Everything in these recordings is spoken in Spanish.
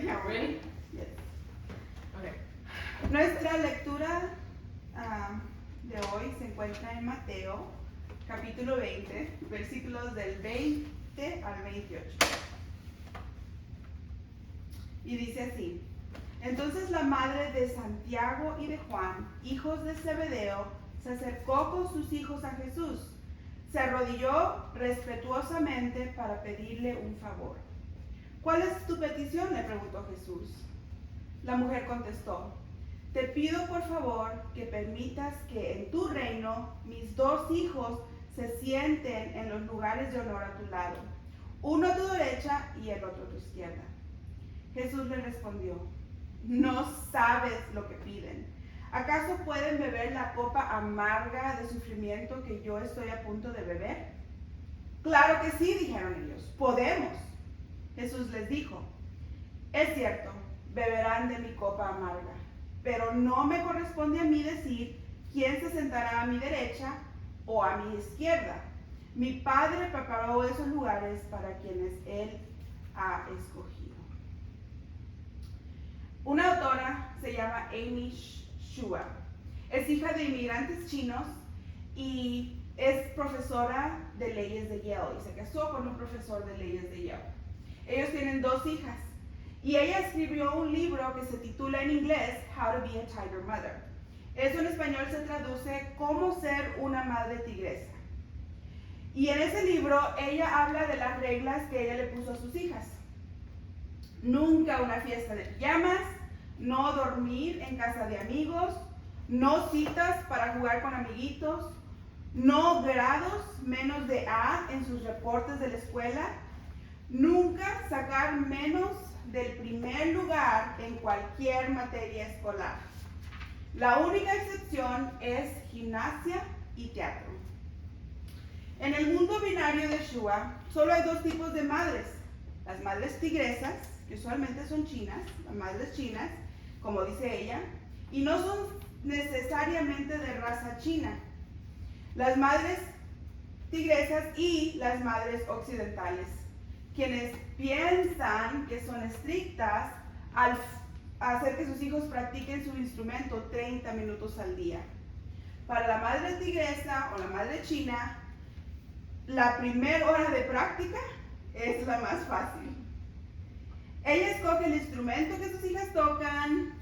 Yeah, Ready? Yes. Okay. Nuestra lectura de hoy se encuentra en Mateo, capítulo 20, versículos del 20 al 28. Y dice así: Entonces la madre de Santiago y de Juan, hijos de Zebedeo, se acercó con sus hijos a Jesús. Se arrodilló respetuosamente para pedirle un favor. ¿Cuál es tu petición?, le preguntó Jesús. La mujer contestó: Te pido por favor que permitas que en tu reino mis 2 hijos se sienten en los lugares de honor a tu lado, uno a tu derecha y el otro a tu izquierda. Jesús le respondió: No sabes lo que piden. ¿Acaso pueden beber la copa amarga de sufrimiento que yo estoy a punto de beber? Claro que sí, dijeron ellos, podemos. Jesús les dijo: Es cierto, beberán de mi copa amarga, pero no me corresponde a mí decir quién se sentará a mi derecha o a mi izquierda. Mi Padre preparó esos lugares para quienes Él ha escogido. Una autora se llama Amy Shua. Es hija de inmigrantes chinos y es profesora de leyes de Yale y se casó con un profesor de leyes de Yale. Ellos tienen 2 hijas y ella escribió un libro que se titula en inglés How to be a Tiger Mother. Eso en español se traduce Cómo ser una madre tigresa. Y en ese libro ella habla de las reglas que ella le puso a sus hijas. Nunca una fiesta de pijamas, no dormir en casa de amigos, no citas para jugar con amiguitos, no grados menos de A en sus reportes de la escuela, nunca sacar menos del primer lugar en cualquier materia escolar. La única excepción es gimnasia y teatro. En el mundo binario de Shua, solo hay 2 tipos de madres: las madres tigresas, que usualmente son chinas, las madres chinas, como dice ella, y no son necesariamente de raza china. Las madres tigresas y las madres occidentales, quienes piensan que son estrictas al hacer que sus hijos practiquen su instrumento 30 minutos al día. Para la madre tigresa o la madre china, la primera hora de práctica es la más fácil. Ella escoge el instrumento que sus hijas tocan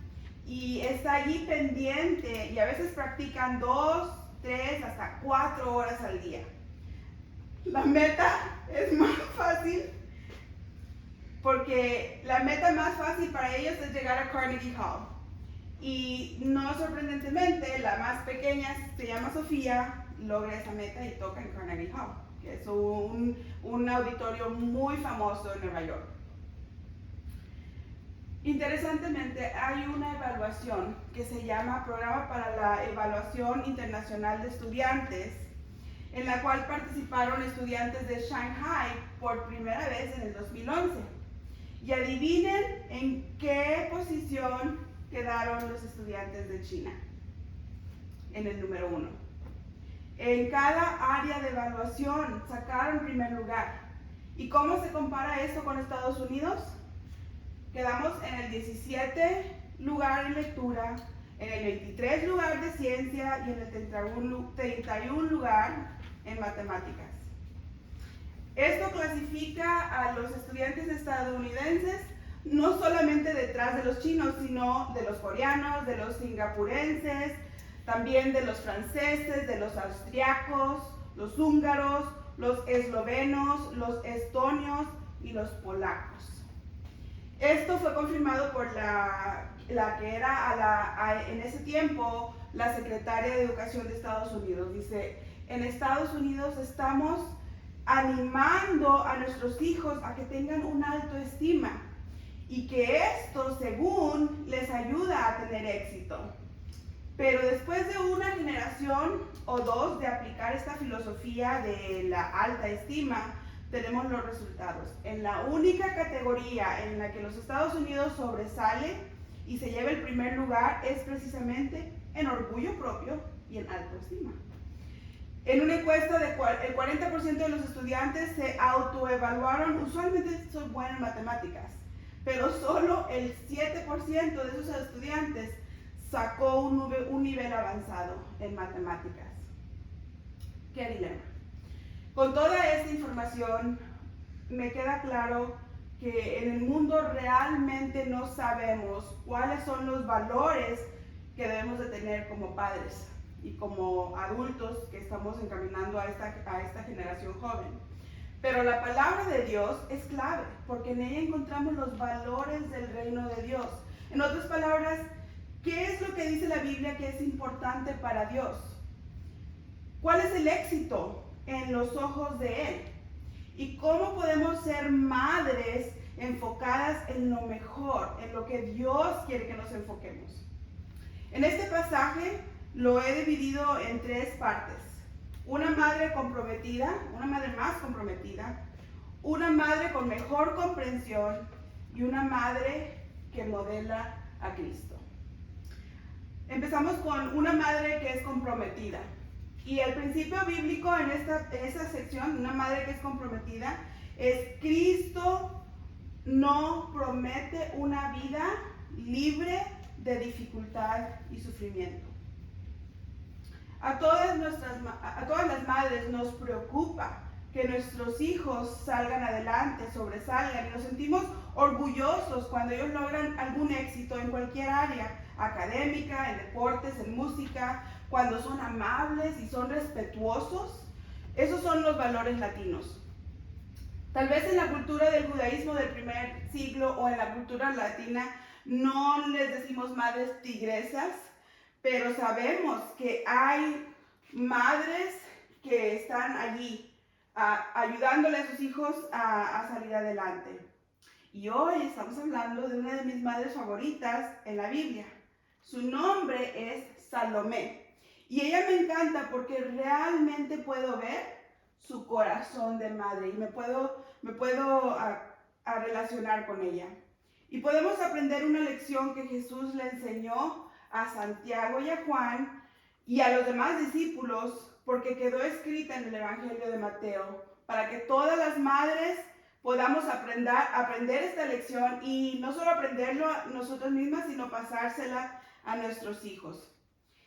y está allí pendiente, y a veces practican 2, 3, hasta 4 horas al día. La meta es más fácil porque la meta más fácil para ellos es llegar a Carnegie Hall. Y no sorprendentemente, la más pequeña se llama Sofía, logra esa meta y toca en Carnegie Hall, que es un auditorio muy famoso en Nueva York. Interesantemente, hay una evaluación que se llama Programa para la Evaluación Internacional de Estudiantes, en la cual participaron estudiantes de Shanghai por primera vez en el 2011. Y adivinen en qué posición quedaron los estudiantes de China. En el número 1. En cada área de evaluación sacaron primer lugar. ¿Y cómo se compara esto con Estados Unidos? Quedamos en el 17 lugar en lectura, en el 23 lugar de ciencia y en el 31 lugar en matemáticas. Esto clasifica a los estudiantes estadounidenses no solamente detrás de los chinos, sino de los coreanos, de los singapurenses, también de los franceses, de los austriacos, los húngaros, los eslovenos, los estonios y los polacos. Esto fue confirmado por la que era en ese tiempo la secretaria de Educación de Estados Unidos. Dice: en Estados Unidos estamos animando a nuestros hijos a que tengan una autoestima y que esto, según, les ayuda a tener éxito. Pero después de una generación o 2 de aplicar esta filosofía de la alta estima, tenemos los resultados. En la única categoría en la que los Estados Unidos sobresale y se lleva el primer lugar es precisamente en orgullo propio y en autoestima. En una encuesta, el 40% de los estudiantes se autoevaluaron: usualmente soy buena en matemáticas, pero solo el 7% de esos estudiantes sacó un nivel avanzado en matemáticas. ¿Qué dilema? Con toda esta información me queda claro que en el mundo realmente no sabemos cuáles son los valores que debemos de tener como padres y como adultos que estamos encaminando a esta generación joven. Pero la palabra de Dios es clave, porque en ella encontramos los valores del reino de Dios. En otras palabras, ¿qué es lo que dice la Biblia que es importante para Dios? ¿Cuál es el éxito en los ojos de Él? ¿Y cómo podemos ser madres enfocadas en lo mejor, en lo que Dios quiere que nos enfoquemos? En este pasaje lo he dividido en 3 partes. Una madre comprometida, una madre más comprometida, una madre con mejor comprensión y una madre que modela a Cristo. Empezamos con una madre que es comprometida. Y el principio bíblico en esta sección, una madre que es comprometida, es Cristo no promete una vida libre de dificultad y sufrimiento. A todas las madres nos preocupa que nuestros hijos salgan adelante, sobresalgan, y nos sentimos orgullosos cuando ellos logran algún éxito en cualquier área, académica, en deportes, en música, cuando son amables y son respetuosos. Esos son los valores latinos. Tal vez en la cultura del judaísmo del primer siglo o en la cultura latina no les decimos madres tigresas, pero sabemos que hay madres que están allí ayudándole a sus hijos a salir adelante. Y hoy estamos hablando de una de mis madres favoritas en la Biblia. Su nombre es Salomé. Y ella me encanta porque realmente puedo ver su corazón de madre y me puedo relacionar con ella. Y podemos aprender una lección que Jesús le enseñó a Santiago y a Juan y a los demás discípulos, porque quedó escrita en el Evangelio de Mateo, para que todas las madres podamos aprender esta lección y no solo aprenderlo a nosotros mismas, sino pasársela a nuestros hijos.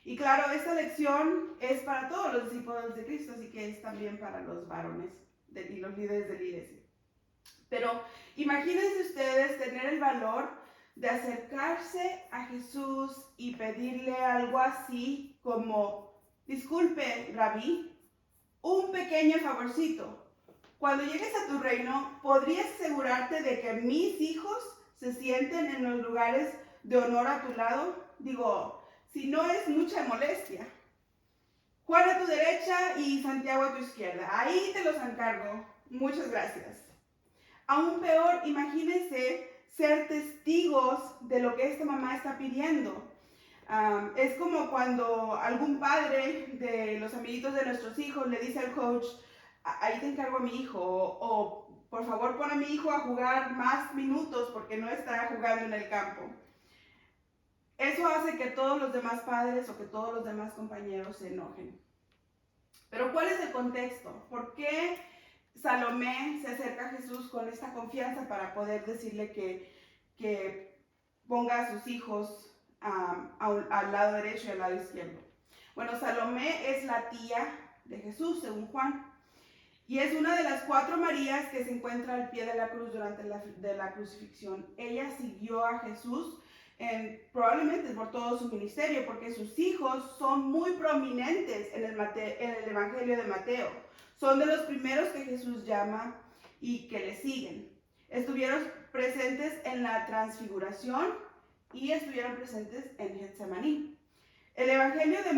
Y claro, esta lección es para todos los discípulos de Cristo, así que es también para los varones y los líderes de la iglesia. Pero imagínense ustedes tener el valor de acercarse a Jesús y pedirle algo así como: disculpe, Rabí, un pequeño favorcito. Cuando llegues a tu reino, ¿podrías asegurarte de que mis hijos se sienten en los lugares de honor a tu lado? Digo, si no es mucha molestia. Juan a tu derecha y Santiago a tu izquierda. Ahí te los encargo. Muchas gracias. Aún peor, imagínense ser testigos de lo que esta mamá está pidiendo. Es como cuando algún padre de los amiguitos de nuestros hijos le dice al coach: ahí te encargo a mi hijo, o por favor pon a mi hijo a jugar más minutos porque no está jugando en el campo. Eso hace que todos los demás padres o que todos los demás compañeros se enojen. Pero ¿cuál es el contexto? ¿Por qué Salomé se acerca a Jesús con esta confianza para poder decirle que ponga a sus hijos al lado derecho y al lado izquierdo? Bueno, Salomé es la tía de Jesús, según Juan, y es una de las 4 Marías que se encuentra al pie de la cruz durante la crucifixión. Ella siguió a Jesús probablemente por todo su ministerio, porque sus hijos son muy prominentes en el Evangelio de Mateo. Son de los primeros que Jesús llama y que le siguen. Estuvieron presentes en la transfiguración y estuvieron presentes en Getsemaní. En el Evangelio de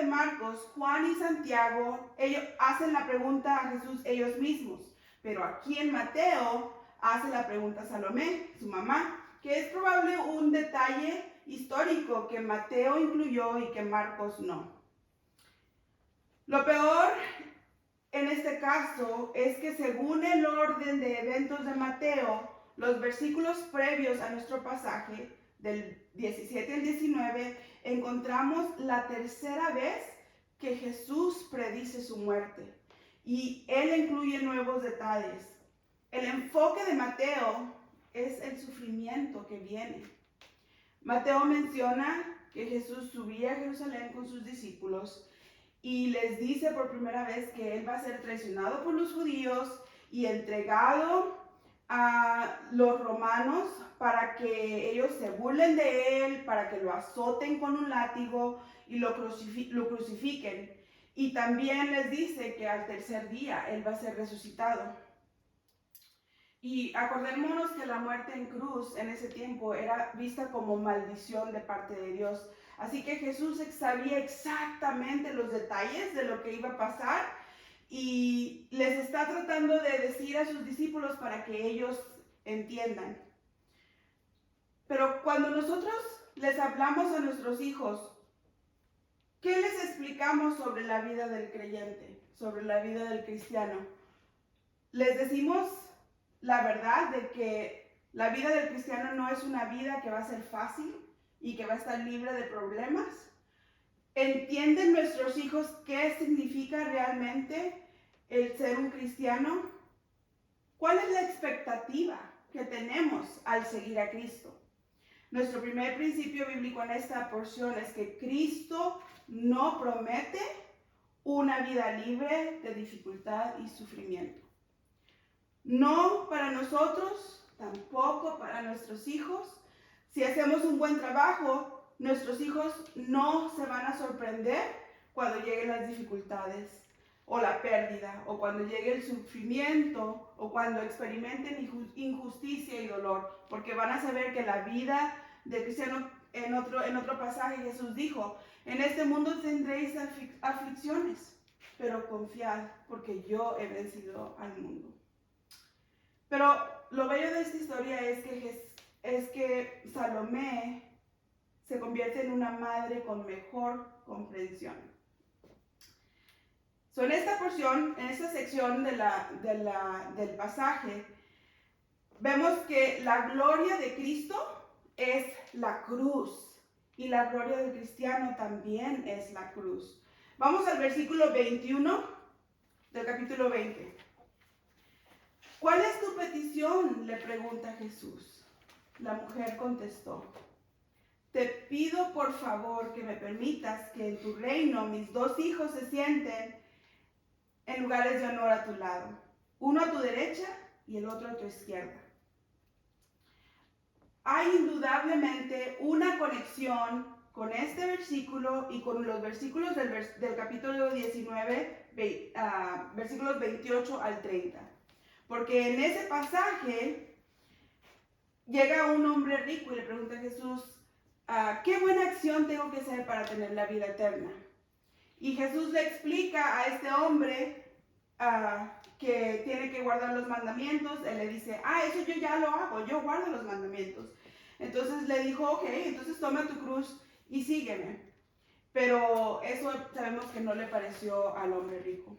Marcos, Juan y Santiago, ellos hacen la pregunta a Jesús ellos mismos, pero aquí en Mateo hace la pregunta a Salomé, su mamá, que es probable un detalle histórico que Mateo incluyó y que Marcos no. Lo peor en este caso es que según el orden de eventos de Mateo, los versículos previos a nuestro pasaje, del 17 al 19, encontramos la tercera vez que Jesús predice su muerte. Y él incluye nuevos detalles. El enfoque de Mateo es el sufrimiento que viene. Mateo menciona que Jesús subía a Jerusalén con sus discípulos y les dice por primera vez que él va a ser traicionado por los judíos y entregado a los romanos para que ellos se burlen de él, para que lo azoten con un látigo y lo crucifiquen. Y también les dice que al tercer día él va a ser resucitado. Y acordémonos que la muerte en cruz en ese tiempo era vista como maldición de parte de Dios. Así que Jesús sabía exactamente los detalles de lo que iba a pasar y les está tratando de decir a sus discípulos para que ellos entiendan. Pero cuando nosotros les hablamos a nuestros hijos, ¿qué les explicamos sobre la vida del creyente, sobre la vida del cristiano? Les decimos la verdad de que la vida del cristiano no es una vida que va a ser fácil y que va a estar libre de problemas. ¿Entienden nuestros hijos qué significa realmente el ser un cristiano? ¿Cuál es la expectativa que tenemos al seguir a Cristo? Nuestro primer principio bíblico en esta porción es que Cristo no promete una vida libre de dificultad y sufrimiento. No para nosotros, tampoco para nuestros hijos. Si hacemos un buen trabajo, nuestros hijos no se van a sorprender cuando lleguen las dificultades o la pérdida, o cuando llegue el sufrimiento, o cuando experimenten injusticia y dolor, porque van a saber que la vida de cristiano, en otro pasaje Jesús dijo, en este mundo tendréis aflicciones, pero confiad, porque yo he vencido al mundo. Pero lo bello de esta historia es que Salomé se convierte en una madre con mejor comprensión. En esta porción, en esta sección del pasaje, vemos que la gloria de Cristo es la cruz y la gloria del cristiano también es la cruz. Vamos al versículo 21 del capítulo 20. ¿Cuál es tu petición?, le pregunta Jesús. La mujer contestó, te pido por favor que me permitas que en tu reino mis dos hijos se sienten en lugares de honor a tu lado, uno a tu derecha y el otro a tu izquierda. Hay indudablemente una conexión con este versículo y con los versículos del capítulo 19, versículos 28 al 30. Porque en ese pasaje llega un hombre rico y le pregunta a Jesús, ¿qué buena acción tengo que hacer para tener la vida eterna? Y Jesús le explica a este hombre que tiene que guardar los mandamientos. Él le dice, eso yo ya lo hago, yo guardo los mandamientos. Entonces le dijo, ok, entonces toma tu cruz y sígueme. Pero eso sabemos que no le pareció al hombre rico.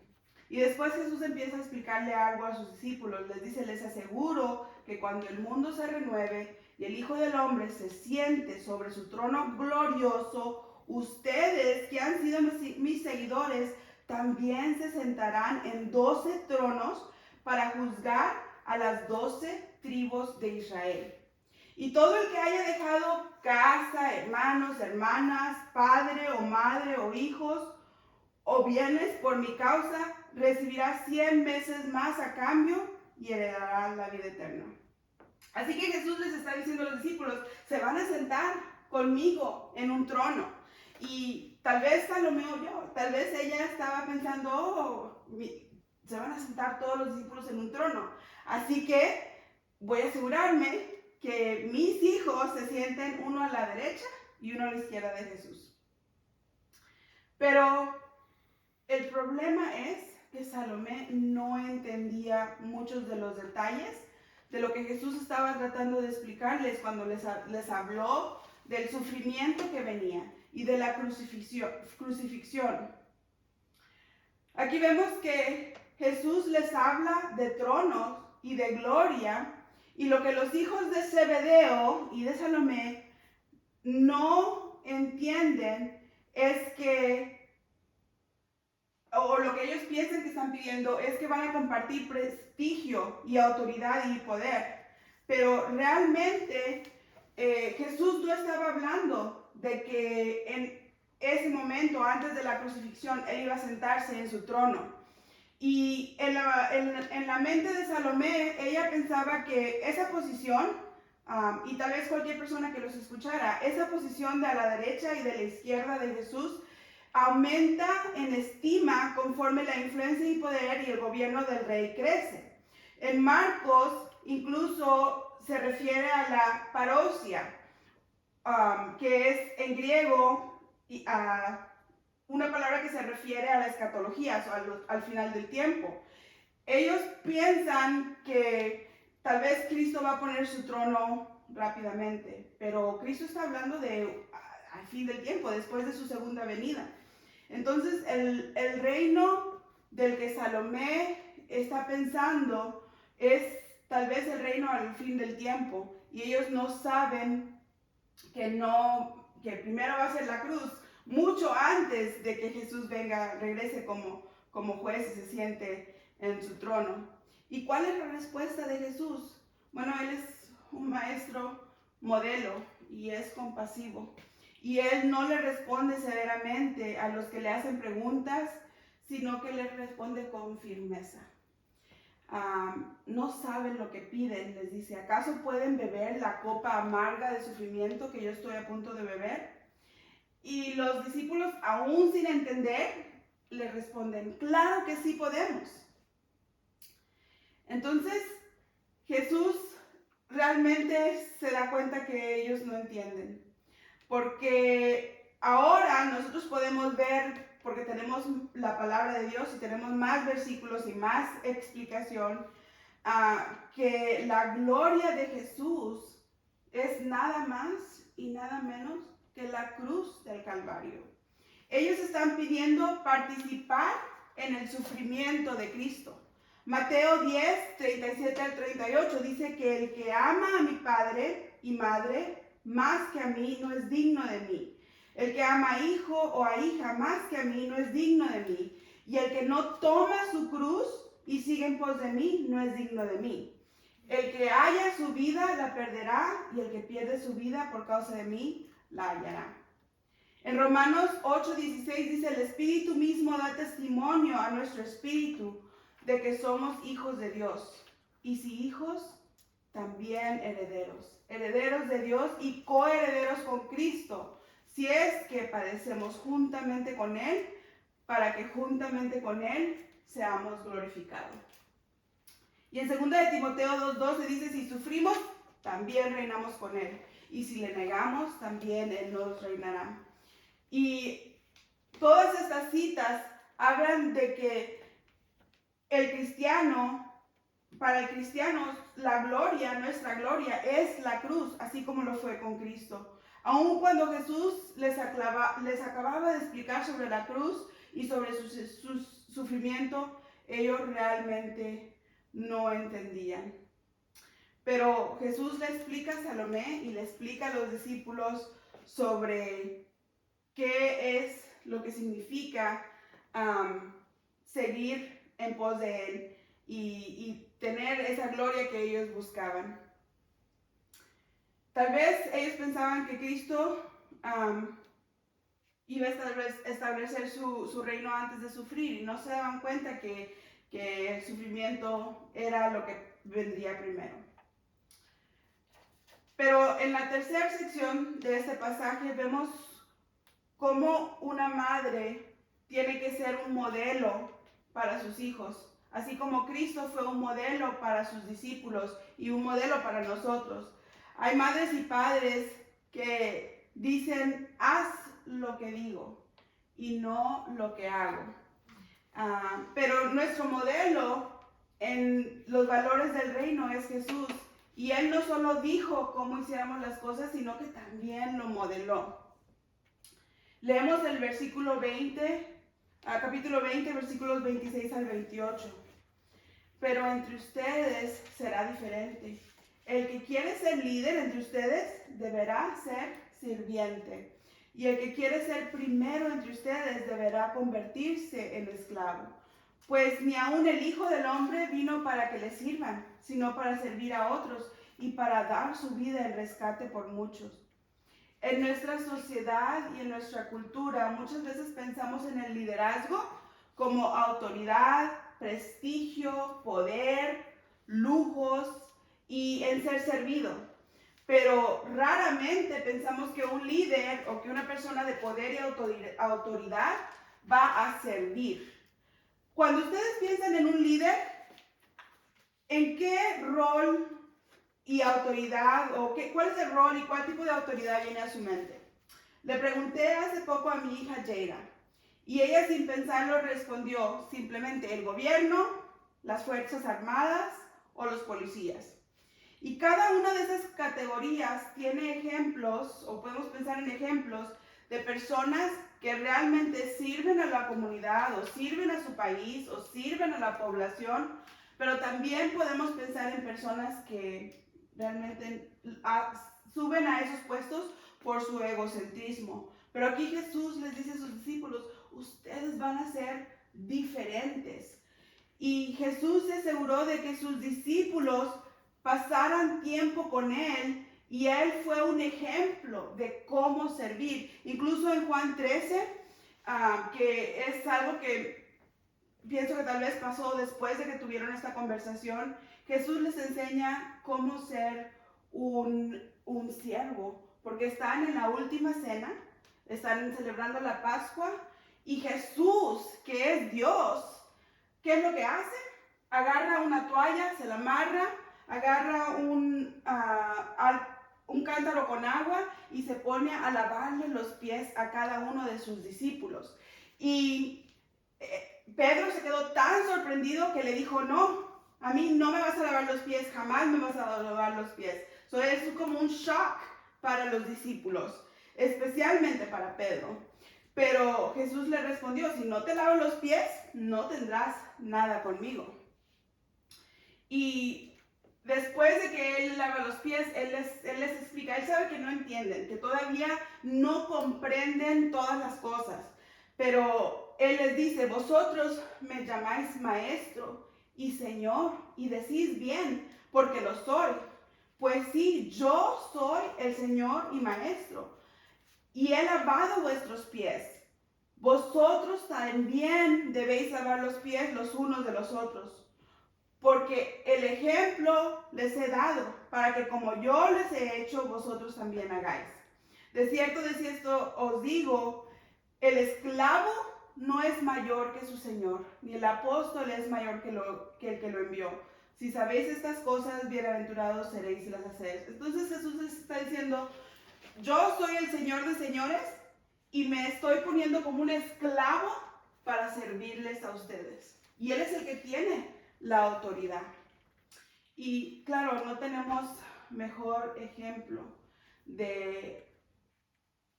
Y después Jesús empieza a explicarle algo a sus discípulos. Les dice, les aseguro que cuando el mundo se renueve y el Hijo del Hombre se siente sobre su trono glorioso, ustedes que han sido mis seguidores también se sentarán en 12 tronos para juzgar a las 12 tribus de Israel. Y todo el que haya dejado casa, hermanos, hermanas, padre o madre o hijos o bienes por mi causa, recibirá 100 veces más a cambio y heredará la vida eterna. Así que Jesús les está diciendo a los discípulos, se van a sentar conmigo en un trono. Y tal vez Salomé o yo, tal vez ella estaba pensando, se van a sentar todos los discípulos en un trono. Así que voy a asegurarme que mis hijos se sienten uno a la derecha y uno a la izquierda de Jesús. Pero el problema es que Salomé no entendía muchos de los detalles de lo que Jesús estaba tratando de explicarles cuando les habló del sufrimiento que venía y de la crucifixión. Aquí vemos que Jesús les habla de tronos y de gloria, y lo que los hijos de Zebedeo y de Salomé no entienden es que o lo que ellos piensan que están pidiendo es que van a compartir prestigio y autoridad y poder. Pero realmente Jesús no estaba hablando de que en ese momento, antes de la crucifixión, Él iba a sentarse en su trono. Y en la mente de Salomé, ella pensaba que esa posición, y tal vez cualquier persona que los escuchara, esa posición de a la derecha y de la izquierda de Jesús aumenta en estima conforme la influencia y poder y el gobierno del rey crece. En Marcos incluso se refiere a la parousia, que es en griego una palabra que se refiere a la escatología, o al final del tiempo. Ellos piensan que tal vez Cristo va a poner su trono rápidamente, pero Cristo está hablando al fin del tiempo, después de su segunda venida. Entonces el reino del que Salomé está pensando es tal vez el reino al fin del tiempo, y ellos no saben que primero va a ser la cruz, mucho antes de que Jesús regrese como juez y se siente en su trono. ¿Y cuál es la respuesta de Jesús? Bueno, Él es un maestro modelo y es compasivo. Y Él no le responde severamente a los que le hacen preguntas, sino que les responde con firmeza. No saben lo que piden, les dice. ¿Acaso pueden beber la copa amarga de sufrimiento que yo estoy a punto de beber? Y los discípulos, aún sin entender, le responden, claro que sí podemos. Entonces, Jesús realmente se da cuenta que ellos no entienden. Porque ahora nosotros podemos ver, porque tenemos la palabra de Dios y tenemos más versículos y más explicación, que la gloria de Jesús es nada más y nada menos que la cruz del Calvario. Ellos están pidiendo participar en el sufrimiento de Cristo. Mateo 10, 37 al 38 dice que el que ama a mi padre y madre más que a mí no es digno de mí. El que ama a hijo o a hija más que a mí no es digno de mí. Y el que no toma su cruz y sigue en pos de mí no es digno de mí. El que haya su vida la perderá, y el que pierde su vida por causa de mí la hallará. En Romanos 8:16 dice, el Espíritu mismo da testimonio a nuestro espíritu de que somos hijos de Dios. Y si hijos, también herederos. Herederos de Dios y coherederos con Cristo, si es que padecemos juntamente con Él, para que juntamente con Él seamos glorificados. Y en 2 Timoteo 2:12 dice, si sufrimos, también reinamos con Él. Y si le negamos, también Él nos reinará. Y todas estas citas hablan de que para el cristiano, la gloria, nuestra gloria, es la cruz, así como lo fue con Cristo. Aun cuando Jesús les acababa de explicar sobre la cruz y sobre su sufrimiento, ellos realmente no entendían. Pero Jesús le explica a Salomé y le explica a los discípulos sobre qué es lo que significa seguir en pos de Él y tener esa gloria que ellos buscaban. Tal vez ellos pensaban que Cristo iba a establecer su reino antes de sufrir, y no se daban cuenta que el sufrimiento era lo que vendría primero. Pero en la tercera sección de este pasaje vemos cómo una madre tiene que ser un modelo para sus hijos, así como Cristo fue un modelo para sus discípulos y un modelo para nosotros. Hay madres y padres que dicen, haz lo que digo y no lo que hago. Pero nuestro modelo en los valores del reino es Jesús. Y Él no solo dijo cómo hiciéramos las cosas, sino que también lo modeló. Leemos el versículo 20, capítulo 20, versículos 26 al 28. Pero entre ustedes será diferente. El que quiere ser líder entre ustedes deberá ser sirviente. y el que quiere ser primero entre ustedes deberá convertirse en esclavo. Pues ni aun el Hijo del Hombre vino para que le sirvan, sino para servir a otros y para dar su vida en rescate por muchos. En nuestra sociedad y en nuestra cultura muchas veces pensamos en el liderazgo como autoridad, prestigio, poder, lujos y en ser servido. Pero raramente pensamos que un líder o que una persona de poder y autoridad va a servir. Cuando ustedes piensan en un líder, ¿en qué rol y autoridad cuál es el rol y cuál tipo de autoridad viene a su mente? Le pregunté hace poco a mi hija Jada y ella sin pensarlo respondió simplemente el gobierno, las fuerzas armadas o los policías. Y cada una de esas categorías tiene ejemplos, o podemos pensar en ejemplos, de personas que realmente sirven a la comunidad, o sirven a su país, o sirven a la población, pero también podemos pensar en personas que realmente suben a esos puestos por su egocentrismo. Pero aquí Jesús les dice a sus discípulos, ustedes van a ser diferentes. Y Jesús se aseguró de que sus discípulos pasaran tiempo con Él y Él fue un ejemplo de cómo servir. Incluso en Juan 13, que es algo que pienso que tal vez pasó después de que tuvieron esta conversación, Jesús les enseña cómo ser un siervo, porque están en la última cena, están celebrando la Pascua y Jesús, que es Dios, ¿qué es lo que hace? Agarra una toalla, se la amarra, agarra un cántaro con agua y se pone a lavarle los pies a cada uno de sus discípulos. Y Pedro se quedó tan sorprendido que le dijo, no, a mí no me vas a lavar los pies, jamás me vas a lavar los pies. So, es como un shock para los discípulos, especialmente para Pedro. Pero Jesús le respondió, si no te lavo los pies, no tendrás nada conmigo. Y después de que Él lava los pies, Él les explica, Él sabe que no entienden, que todavía no comprenden todas las cosas. Pero Él les dice, vosotros me llamáis maestro y Señor, y decís bien, porque lo soy. Pues sí, yo soy el Señor y maestro, y he lavado vuestros pies. Vosotros también debéis lavar los pies los unos de los otros, porque el ejemplo les he dado, para que como yo les he hecho, vosotros también hagáis. De cierto os digo, el esclavo no es mayor que su Señor, ni el apóstol es mayor que el que lo envió. Si sabéis estas cosas, bienaventurados seréis si las hacéis. Entonces Jesús les está diciendo, yo soy el Señor de señores y me estoy poniendo como un esclavo para servirles a ustedes. Y Él es el que tiene la autoridad. Y claro, no tenemos mejor ejemplo de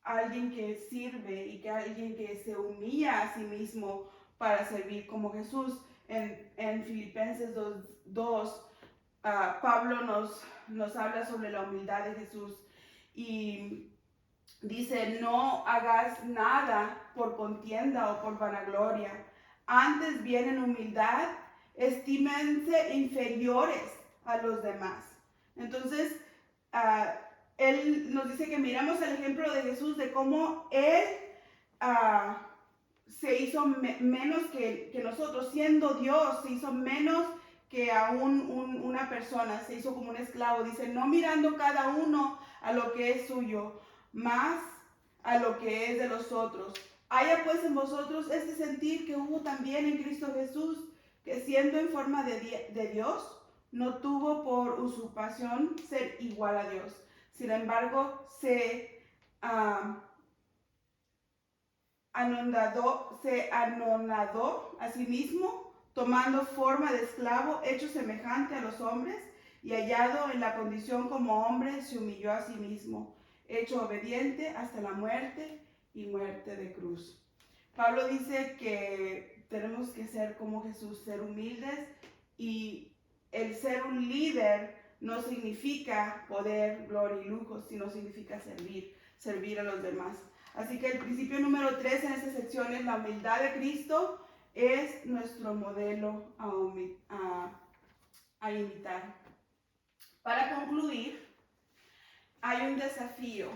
alguien que sirve y que alguien que se humilla a sí mismo para servir como Jesús. En Filipenses 2, Pablo nos habla sobre la humildad de Jesús y dice, no hagas nada por contienda o por vanagloria, antes bien en humildad, estímense inferiores a los demás. Entonces, Él nos dice que miramos el ejemplo de Jesús, de cómo Él se hizo menos que nosotros, siendo Dios, se hizo menos que a una persona, se hizo como un esclavo. Dice, no mirando cada uno a lo que es suyo, más a lo que es de los otros. Haya pues en vosotros este sentir que hubo también en Cristo Jesús, que siendo en forma de Dios, no tuvo por usurpación ser igual a Dios. Sin embargo, se anonadó a sí mismo, tomando forma de esclavo, hecho semejante a los hombres, y hallado en la condición como hombre, se humilló a sí mismo, hecho obediente hasta la muerte y muerte de cruz. Pablo dice que tenemos que ser como Jesús, ser humildes, y el ser un líder no significa poder, gloria y lujo, sino significa servir a los demás. Así que el principio número 3 en esta sección es la humildad de Cristo, es nuestro modelo a imitar. Para concluir, hay un desafío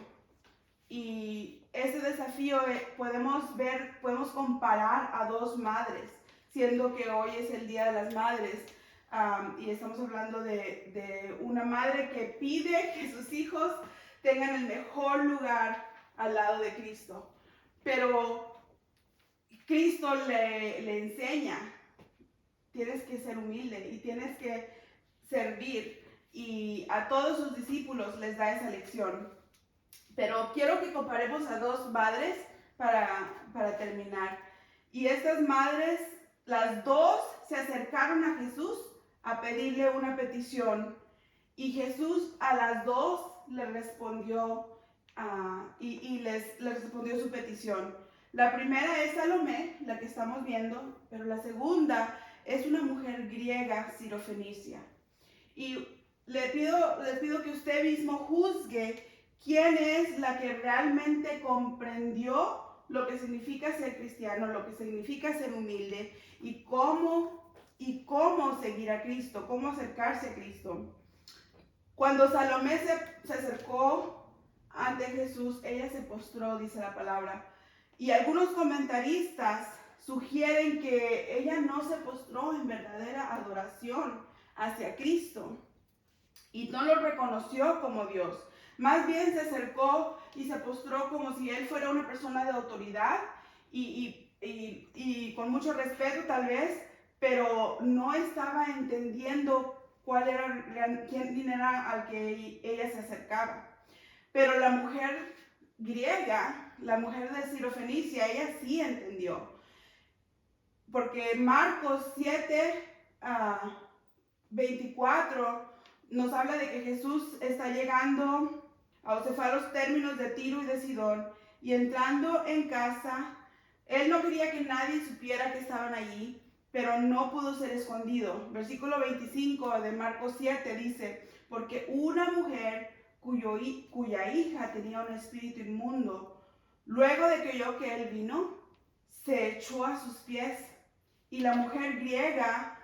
y ese desafío podemos comparar a dos madres, siendo que hoy es el Día de las Madres y estamos hablando de una madre que pide que sus hijos tengan el mejor lugar al lado de Cristo. Pero Cristo le enseña, tienes que ser humilde y tienes que servir, y a todos sus discípulos les da esa lección. Pero quiero que comparemos a dos madres para terminar. Y estas madres, las dos se acercaron a Jesús a pedirle una petición. Y Jesús a las dos les respondió les respondió su petición. La primera es Salomé, la que estamos viendo, pero la segunda es una mujer griega sirofenicia. Y les pido que usted mismo juzgue quién es la que realmente comprendió lo que significa ser cristiano, lo que significa ser humilde y cómo seguir a Cristo, cómo acercarse a Cristo. Cuando Salomé se acercó ante Jesús, ella se postró, dice la palabra. Y algunos comentaristas sugieren que ella no se postró en verdadera adoración hacia Cristo y no lo reconoció como Dios. Más bien se acercó y se postró como si él fuera una persona de autoridad y con mucho respeto tal vez, pero no estaba entendiendo quién era al que ella se acercaba. Pero la mujer griega, la mujer de Sirofenicia, ella sí entendió. Porque Marcos 7, 24 nos habla de que Jesús está llegando, se fue a los términos de Tiro y de Sidón, y entrando en casa, él no quería que nadie supiera que estaban allí, pero no pudo ser escondido. Versículo 25 de Marcos 7 dice, porque una mujer cuya hija tenía un espíritu inmundo, luego de que oyó que él vino, se echó a sus pies, y la mujer griega,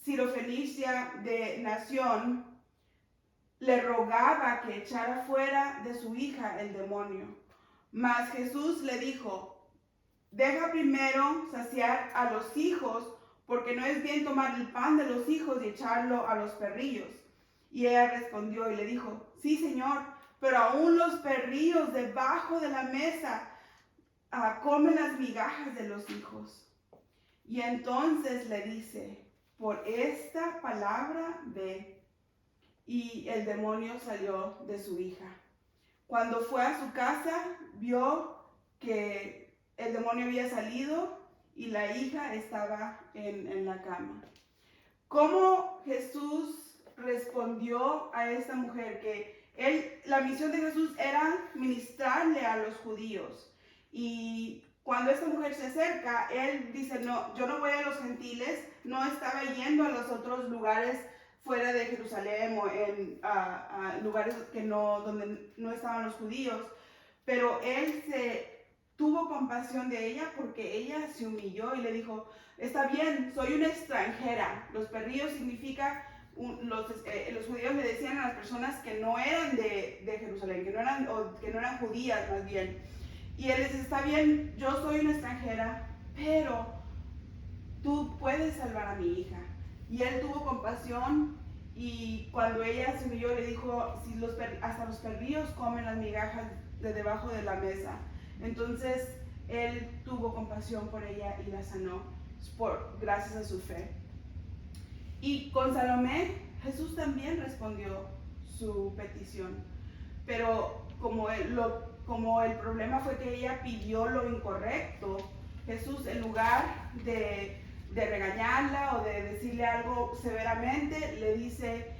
Sirofenicia de nación, le rogaba que echara fuera de su hija el demonio. Mas Jesús le dijo, deja primero saciar a los hijos, porque no es bien tomar el pan de los hijos y echarlo a los perrillos. Y ella respondió y le dijo, sí, Señor, pero aún los perrillos debajo de la mesa comen las migajas de los hijos. Y entonces le dice, por esta palabra ve. Y el demonio salió de su hija. Cuando fue a su casa, vio que el demonio había salido y la hija estaba en la cama. ¿Cómo Jesús respondió a esta mujer? Que la misión de Jesús era ministrarle a los judíos. Y cuando esta mujer se acerca, él dice, no, yo no voy a los gentiles, no estaba yendo a los otros lugares fuera de Jerusalén o en lugares donde no estaban los judíos, pero él tuvo compasión de ella porque ella se humilló y le dijo, está bien, soy una extranjera. Los perrillos significa, los judíos le decían a las personas que no eran de Jerusalén, que no eran judías más bien. Y él les dice, está bien, yo soy una extranjera, pero tú puedes salvar a mi hija. Y él tuvo compasión y cuando ella se humilló le dijo, si hasta los perrillos comen las migajas de debajo de la mesa. Entonces él tuvo compasión por ella y la sanó gracias a su fe. Y con Salomé, Jesús también respondió su petición. Pero como el problema fue que ella pidió lo incorrecto, Jesús, en lugar de regañarla o de decirle algo severamente, le dice,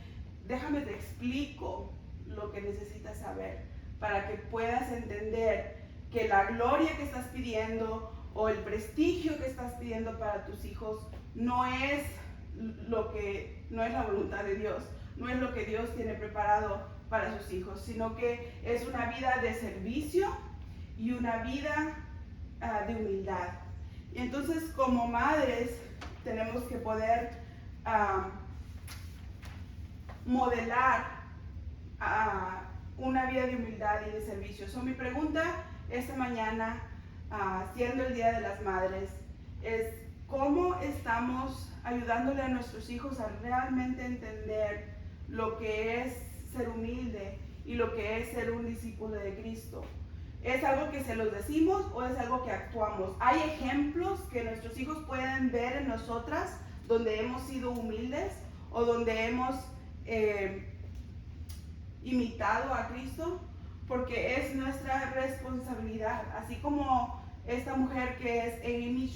déjame te explico lo que necesitas saber para que puedas entender que la gloria que estás pidiendo o el prestigio que estás pidiendo para tus hijos no es la voluntad de Dios, no es lo que Dios tiene preparado para sus hijos, sino que es una vida de servicio y una vida de humildad. Y entonces como madres tenemos que poder modelar una vida de humildad y de servicio. So, mi pregunta esta mañana, siendo el Día de las Madres, es cómo estamos ayudándole a nuestros hijos a realmente entender lo que es ser humilde y lo que es ser un discípulo de Cristo. ¿Es algo que se los decimos o es algo que actuamos? ¿Hay ejemplos que nuestros hijos pueden ver en nosotras donde hemos sido humildes o donde hemos imitado a Cristo? Porque es nuestra responsabilidad, así como esta mujer que es Amy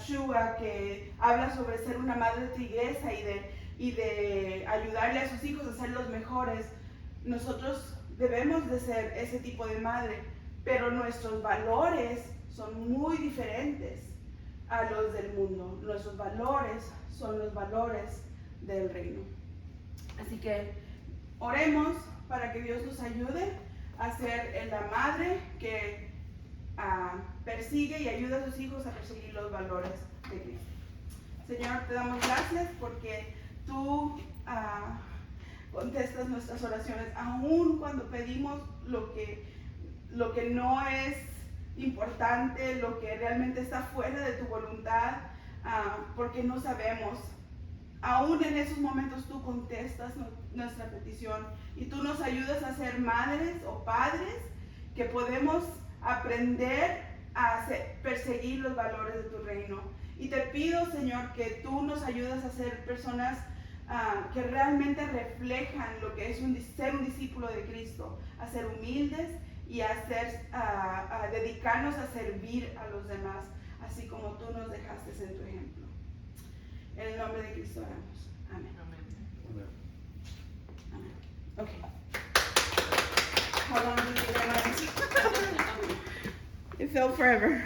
Shua, que habla sobre ser una madre tigresa y de ayudarle a sus hijos a ser los mejores. Nosotros debemos de ser ese tipo de madre, pero nuestros valores son muy diferentes a los del mundo. Nuestros valores son los valores del reino. Así que oremos para que Dios nos ayude a ser la madre que persigue y ayuda a sus hijos a perseguir los valores de Cristo. Señor, te damos gracias porque tú contestas nuestras oraciones, aun cuando pedimos lo que no es importante, lo que realmente está fuera de tu voluntad, porque no sabemos. Aún en esos momentos tú contestas nuestra petición y tú nos ayudas a ser madres o padres que podemos aprender a perseguir los valores de tu reino. Y te pido, Señor, que tú nos ayudes a ser personas que realmente reflejan lo que es ser un discípulo de Cristo, a ser humildes y a dedicarnos a servir a los demás, así como tú nos dejaste en tu ejemplo. En el nombre de Cristo oramos. Amén. Amén. Okay. How long did you guys? It felt forever.